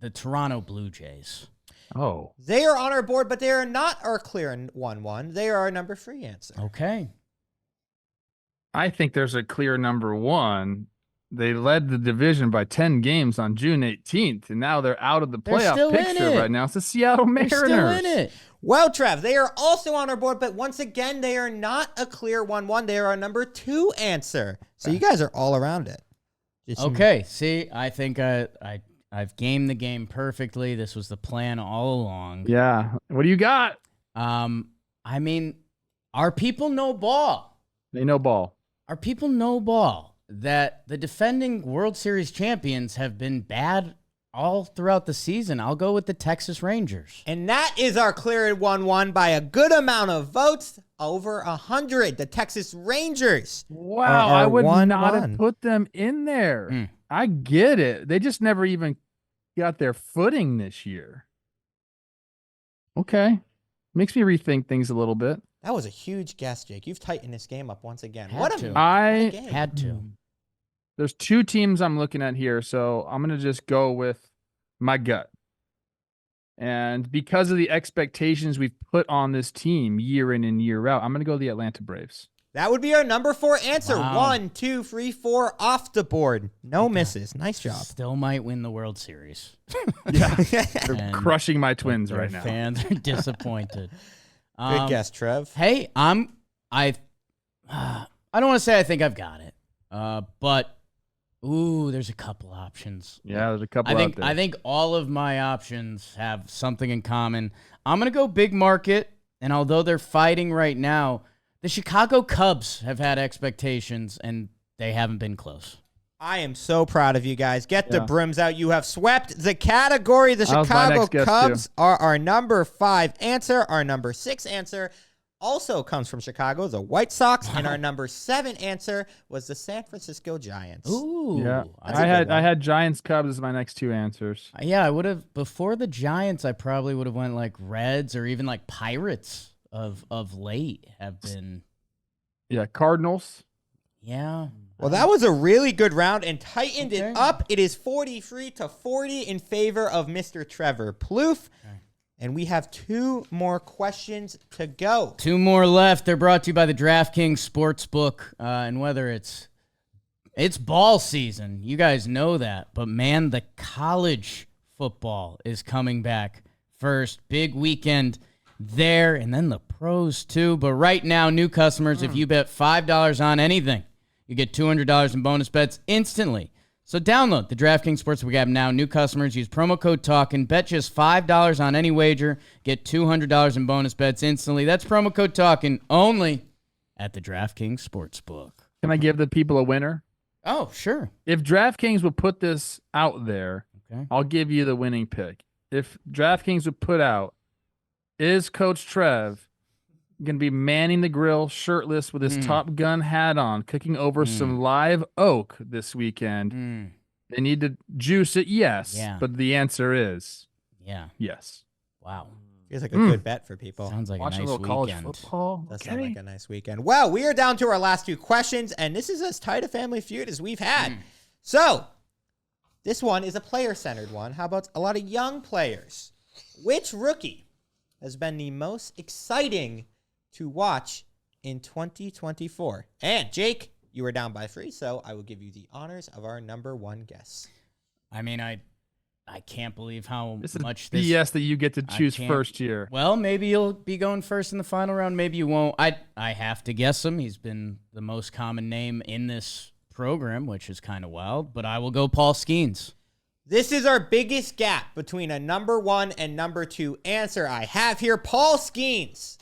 The Toronto Blue Jays. Oh. They are on our board, but they are not our clear 1-1. They are our number 3 answer. Okay. I think there's a clear number 1, They led the division by 10 games on June 18th, and now they're out of the They're still playoff in picture it. right now. It's the Seattle Mariners. They're still in it. Well, Trev, they are also on our board, but once again, they are not a clear 1-1. They are our number 2 answer. So you guys are all around it. Okay, see, I think I've gamed the game perfectly. This was the plan all along. Yeah. What do you got? I mean, our people know ball. They know ball. Our people know ball that the defending World Series champions have been bad all throughout the season. I'll go with the Texas Rangers. And that is our clear 1-1 by a good amount of votes, over 100. The Texas Rangers. Wow, are I would 1-1. not have put them in there. I get it. They just never even got their footing this year. Okay. Makes me rethink things a little bit. That was a huge guess, Jake. You've tightened this game up once again. Had What to. a game. Had to. There's 2 teams I'm looking at here, so I'm going to just go with my gut. And because of the expectations we've put on this team year in and year out, I'm going to go the Atlanta Braves. That would be our number 4 answer. Wow. 1, 2, 3, 4 off the board. No misses. Nice job. Still might win the World Series. Yeah. They're And crushing my Twins their right now. Fans are disappointed. Good guess, Trev. Hey, I don't want to say I think I've got it, but there's a couple options. Yeah, there's a couple I think out there. I think all of my options have something in common. I'm gonna go big market, and although they're fighting right now, the Chicago Cubs have had expectations, and they haven't been close. I am so proud of you guys. Get the Yeah. brims out. You have swept the category. The That was my Chicago next guess, Cubs are our number 5 answer. Our number 6 answer also comes from Chicago, the White Sox. And our number 7 answer was the San Francisco Giants. Ooh, Yeah, That's a I good one. had Giants Cubs as my next 2 answers. I would have before the Giants. I probably would have went like Reds or even like Pirates of late have been. Yeah, Cardinals. Yeah. Well, that was a really good round and tightened Okay. it up. It is 43-40 in favor of Mr. Trevor Plouffe. And we have 2 more questions to go. 2 more left. They're brought to you by the DraftKings Sportsbook. And whether it's ball season, you guys know that. But man, the college football is coming back first. Big weekend there, and then the pros too. But right now, new customers, if you bet $5 on anything, you get $200 in bonus bets instantly. So download the DraftKings Sportsbook app now. New customers use promo code TALKIN. Bet just $5 on any wager. Get $200 in bonus bets instantly. That's promo code TALKIN only at the DraftKings Sportsbook. Can I give the people a winner? Oh, sure. If DraftKings would put this out there, Okay. I'll give you the winning pick. If DraftKings would put out, is Coach Trev going to be manning the grill shirtless with his Top Gun hat on, cooking over some live oak this weekend? They need to juice it, yes. Yeah. But the answer is Yeah. yes. Wow. Feels like a good bet for people. Sounds like Watching a a nice little college weekend. football. Does sound like a nice weekend. Well, we are down to our last 2 questions, and this is as tight a family feud as we've had. So, this one is a player-centered one. How about a lot of young players? Which rookie has been the most exciting to watch in 2024? And Jake, you were down by 3, so I will give you the honors of our number 1 guess. I mean, I can't believe how This is much this. BS that you get to I choose can't- first here. Well, maybe you'll be going first in the final round. Maybe you won't. I have to guess him. He's been the most common name in this program, which is kind of wild. But I will go Paul Skeens. This is our biggest gap between a number 1 and number 2 answer I have here. Paul Skeens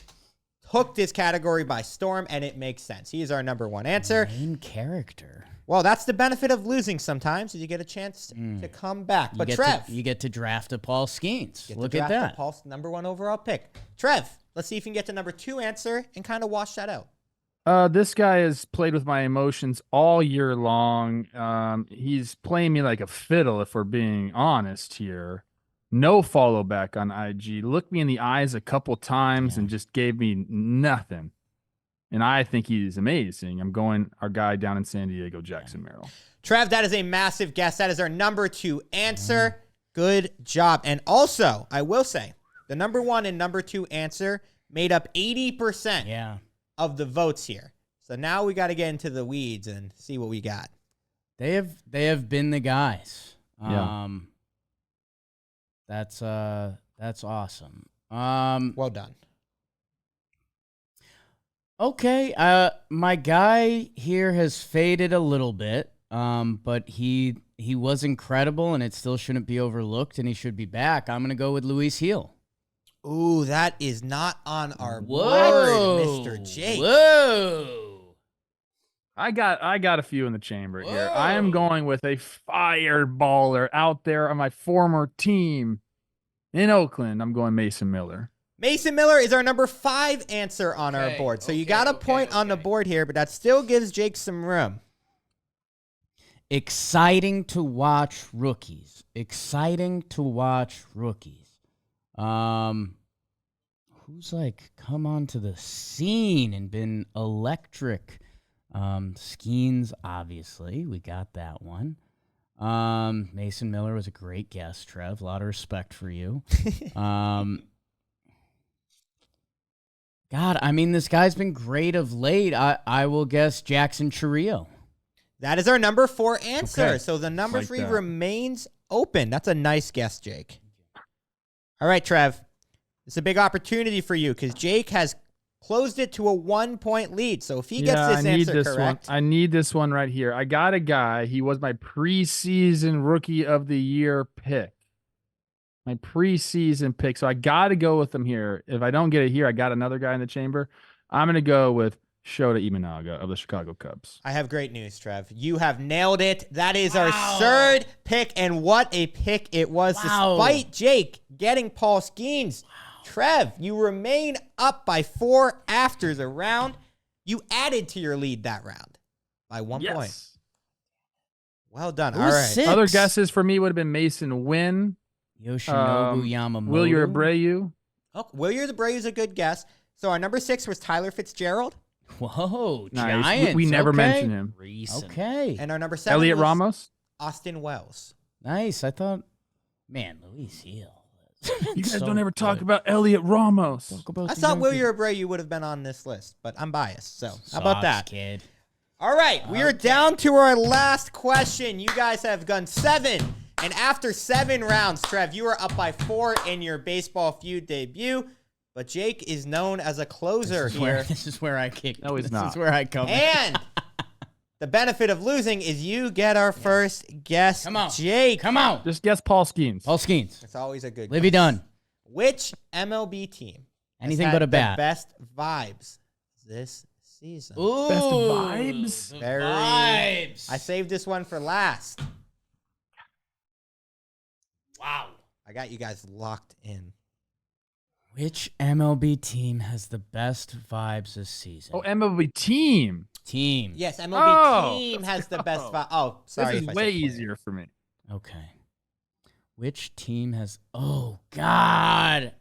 took this category by storm, and it makes sense. He is our number 1 answer. Main character. Well, that's the benefit of losing sometimes, is you get a chance to come back. But Trev, you get to draft a Paul Skeens. get to Look at draft the that. Paul's number 1 overall pick. Trev, let's see if you can get to number 2 answer and kind of wash that out. This guy has played with my emotions all year long. He's playing me like a fiddle, if we're being honest here. No follow back on IG. Looked me in the eyes a couple times and just gave me nothing. And I think he's amazing. I'm going our guy down in San Diego, Jackson Merrill. Trev, that is a massive guess. That is our number 2 answer. Good job. And also, I will say, the number 1 and number 2 answer made up 80% Yeah. of the votes here. So now we got to get into the weeds and see what we got. They have been the guys. Yeah. That's awesome. Well done. Okay. My guy here has faded a little bit. But he was incredible, and it still shouldn't be overlooked, and he should be back. I'm gonna go with Luis Heel. Ooh, that is not on our Whoa, board, Mr. Jake. Whoa. I got a few in the chamber here. I Whoa. am going with a fireballer out there on my former team in Oakland. I'm going Mason Miller. Mason Miller is our number 5 answer on our Okay, board. So you okay, got a okay, point on the okay. board here, but that still gives Jake some room. Exciting to watch rookies. Who's like come onto the scene and been electric? Skeens, obviously. We got that one. Mason Miller was a great guest, Trev. A lot of respect for you. God, I mean, this guy's been great of late. I will guess Jackson Chourio. That is our number 4 answer. Okay. So the number Like 3 that. remains open. That's a nice guess, Jake. All right, Trev. It's a big opportunity for you because Jake has closed it to a 1-point lead. So if he gets this answer correct, I need this one right here. I got a guy. He was my preseason rookie of the year pick. My preseason pick. So I got to go with him here. If I don't get it here, I got another guy in the chamber. I'm going to go with Shota Imanaga of the Chicago Cubs. I have great news, Trev. You have nailed it. That is our 3rd pick, and what a pick it was. Wow. Despite Jake getting Paul Skeens. Trev, you remain up by 4 after the round. You added to your lead that round by 1 point. Well done. Who's All right. 6? Other guesses for me would have been Mason Wynn, Yoshinobu Yamamoto. Wilyer Abreu. Oh, Willier the Brave is a good guess. So our number 6 was Tyler Fitzgerald, Whoa, Nice. Giants. We never okay. mentioned him. Recent. Okay. and our number 7 Elliot was Ramos. Austin Wells. Nice. I thought, man, Luis Heel. You guys So don't ever talk good. about Elliot Ramos. Talk about I the thought young kid. Willier Abreu would have been on this list, but I'm biased. So how about Sucks, that? kid? All right, we are down to our last question. You guys have gone 7. And after 7 rounds, Trev, you are up by 4 in your baseball feud debut. But Jake is known as a closer here. This is where I kick. No, he's this not. is where I come in. And the benefit of losing is you get our first guess. Come on. Jake. Come on. Just guess Paul Skeens. Paul Skeens. It's always a good Livy guess. Dunn. Which MLB team has Anything had but a the bat. best vibes this season? Ooh, Best vibes? the Very- vibes. I saved this one for last. Wow. I got you guys locked in. Which MLB team has the best vibes this season? Oh, MLB team. Team. Yes, MLB Oh. team has the best vibe. Oh, sorry. This if is I way said player. easier for me. Okay. Which team has? Oh God,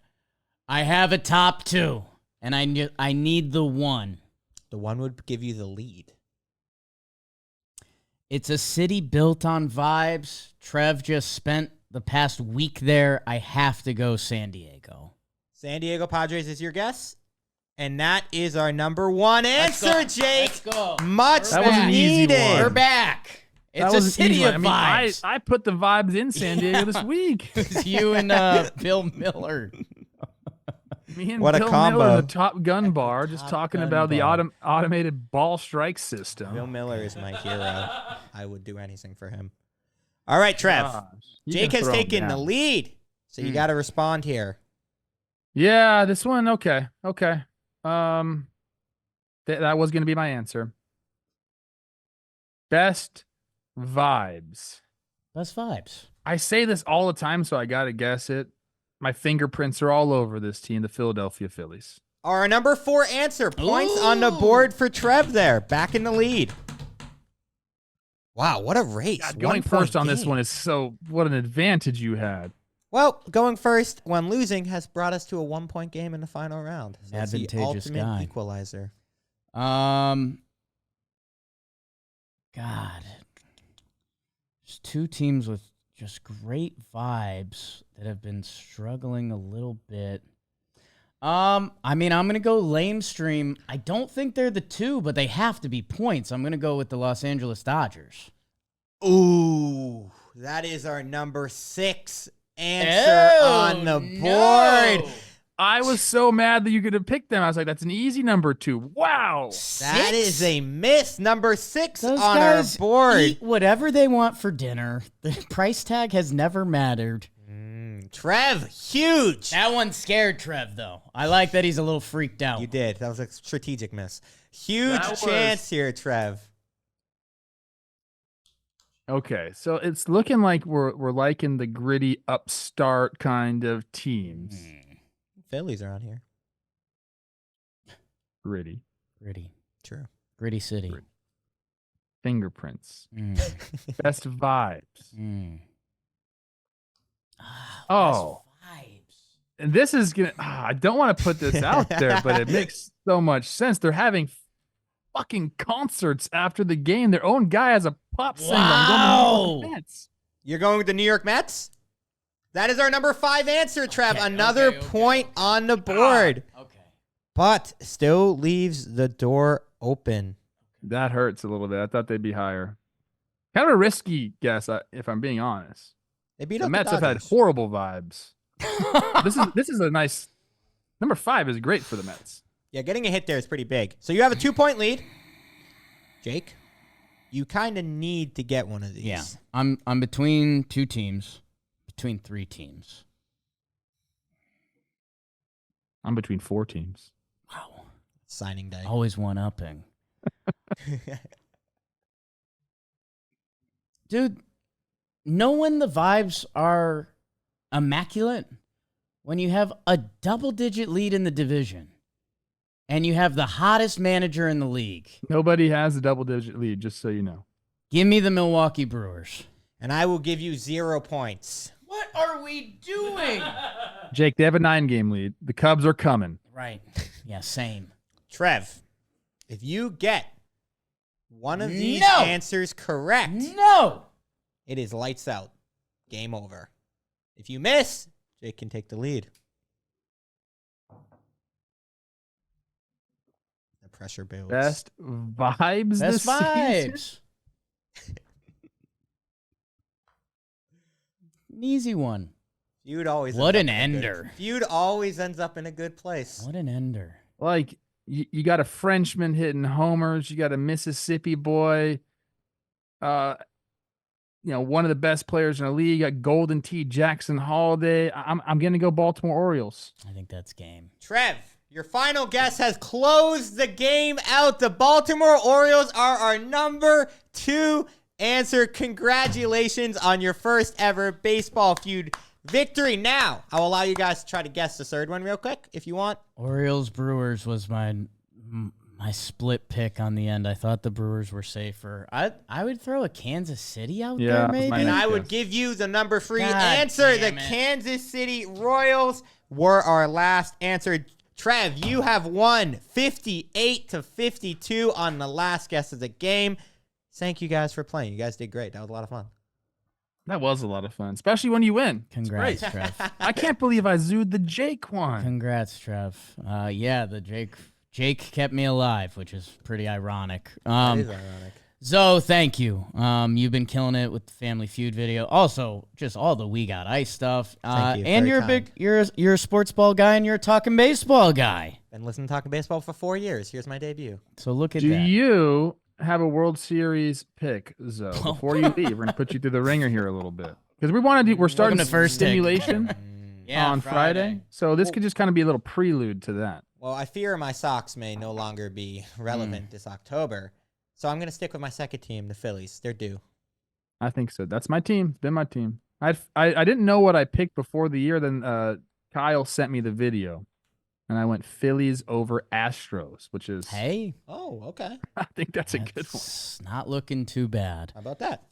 I have a top 2, and I need the one. The one would give you the lead. It's a city built on vibes. Trev just spent the past week there. I have to go San Diego. San Diego Padres is your guess? And that is our number 1 Let's answer, go. Jake. Let's go. Much That was an easy needed. one. We're back. That It's a was an city easy of one. I mean, vibes. I put the vibes in San Diego this week. It's you and Bill Miller. Me and What a Bill combo. Miller in the Top Gun bar, just Top talking Gun about the bar. automated ball strike system. Bill Miller is my hero. I would do anything for him. All right, Trev. Gosh, you Jake can has throw him taken the down. lead. So you got to respond here. Yeah, this one. Okay. That was going to be my answer. Best vibes. Best vibes. I say this all the time, so I got to guess it. My fingerprints are all over this team, the Philadelphia Phillies. Our number 4 answer. Points on the Ooh. board for Trev there. Back in the lead. Wow, what a race. God, going 1 point first on this game. one is what an advantage you had. Well, going first when losing has brought us to a 1-point game in the final round. So it's the Advantageous ultimate guy. equalizer. God. There's 2 teams with just great vibes that have been struggling a little bit. I mean, I'm going to go lamestream. I don't think they're the 2, but they have to be points. I'm going to go with the Los Angeles Dodgers. Ooh, that is our number 6 answer on the board. No. I was so mad that you could have picked them. I was like, that's an easy number 2. Wow. That is a miss. Number 6 Those on guys our board. eat whatever they want for dinner. The price tag has never mattered. Trev, huge. That one scared Trev, though. I like that he's a little freaked out. You did. That was a strategic miss. Huge That was- chance here, Trev. Okay, so it's looking like we're liking the gritty upstart kind of teams. Phillies are on here. Gritty. Gritty. True. Gritty City. Gritty. Fingerprints. Mm. Best vibes. Mm. Oh. Best vibes. And this is gonna I don't want to put this out there, but it makes so much sense. They're having fucking concerts after the game. Their own guy has a pop single. I'm going to New York Wow. Mets. You're going with the New York Mets? That is our number 5 answer, Trev. Okay, Another okay. point on the board. Okay. But still leaves the door open. That hurts a little bit. I thought they'd be higher. Kind of a risky guess, if I'm being honest. They beat The up Mets the have had Dodgers. horrible vibes. This is a nice number 5 is great for the Mets. Yeah, getting a hit there is pretty big. So you have a 2-point lead. Jake, you kind of need to get one of these. Yeah. I'm between 2 teams. Between 3 teams. I'm between 4 teams. Wow. Signing day. Always one-upping. Dude, know when the vibes are immaculate? When you have a double-digit lead in the division and you have the hottest manager in the league. Nobody has a double-digit lead, just so you know. Give me the Milwaukee Brewers. And I will give you 0 points. What are we doing? Jake, they have a 9-game lead. The Cubs are coming. Right. Yeah, same. Trev, if you get one of these No. answers correct, No. it is lights out. Game over. If you miss, Jake can take the lead. The pressure builds. Best vibes Best this season? vibes. An easy one. Feud always What ends an up in a good- ender. Feud always ends up in a good place. What an ender. Like, you got a Frenchman hitting homers. You got a Mississippi boy. One of the best players in the league. You got Golden T. Jackson Holiday. I'm going to go Baltimore Orioles. I think that's game. Trev, your final guess has closed the game out. The Baltimore Orioles are our number 2 answer. Congratulations on your first ever Baseball Feud victory. Now, I'll allow you guys to try to guess the third one real quick if you want. Orioles Brewers was my split pick on the end. I thought the Brewers were safer. I would throw a Kansas City out Yeah, there that's maybe. my And next I would guess. give you the number 3 God answer. The damn it. Kansas City Royals were our last answer. Trev, you have won 58-52 on the last guess of the game. Thank you guys for playing. You guys did great. That was a lot of fun. That was a lot of fun, especially when you win. It's Congrats, great. Trev. I can't believe I zooed the Jake one. Congrats, Trev. Yeah, the Jake kept me alive, which is pretty ironic. That is ironic. Zoe, thank you. You've been killing it with the Family Feud video. Also, just all the We Got Ice stuff. Thank you. And Very you're a sports ball guy and you're a talking baseball guy. Been listening to Talking Baseball for 4 years. Here's my debut. So look at Do that. you have a World Series pick, Zoe? Before you leave, we're gonna put you through the ringer here a little bit because we're starting to first take. simulation Yeah, on Friday. So this could just kind of be a little prelude to that. Well, I fear my Sox may no longer be relevant this October. So I'm going to stick with my second team, the Phillies. They're due. I think so. That's my team. It's been my team. I didn't know what I picked before the year. Then Kyle sent me the video, and I went Phillies over Astros, which is Hey, Oh, okay. I think that's a good one. it's not looking too bad. How about that?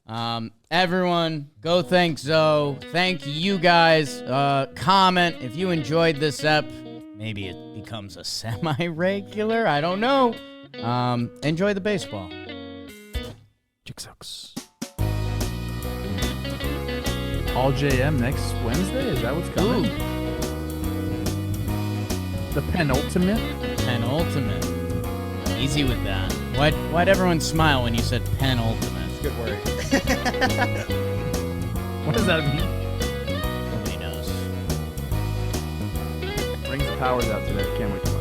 Everyone, go thank Zoe. Thank you guys. Comment if you enjoyed this ep. Maybe it becomes a semi-regular. I don't know. Enjoy the baseball. Chick sucks. All JM next Wednesday? Is that what's coming? The penultimate? Penultimate. Easy with that. Why'd everyone smile when you said penultimate? Good word. What does that mean? Nobody knows. Brings the powers out today. Can't wait.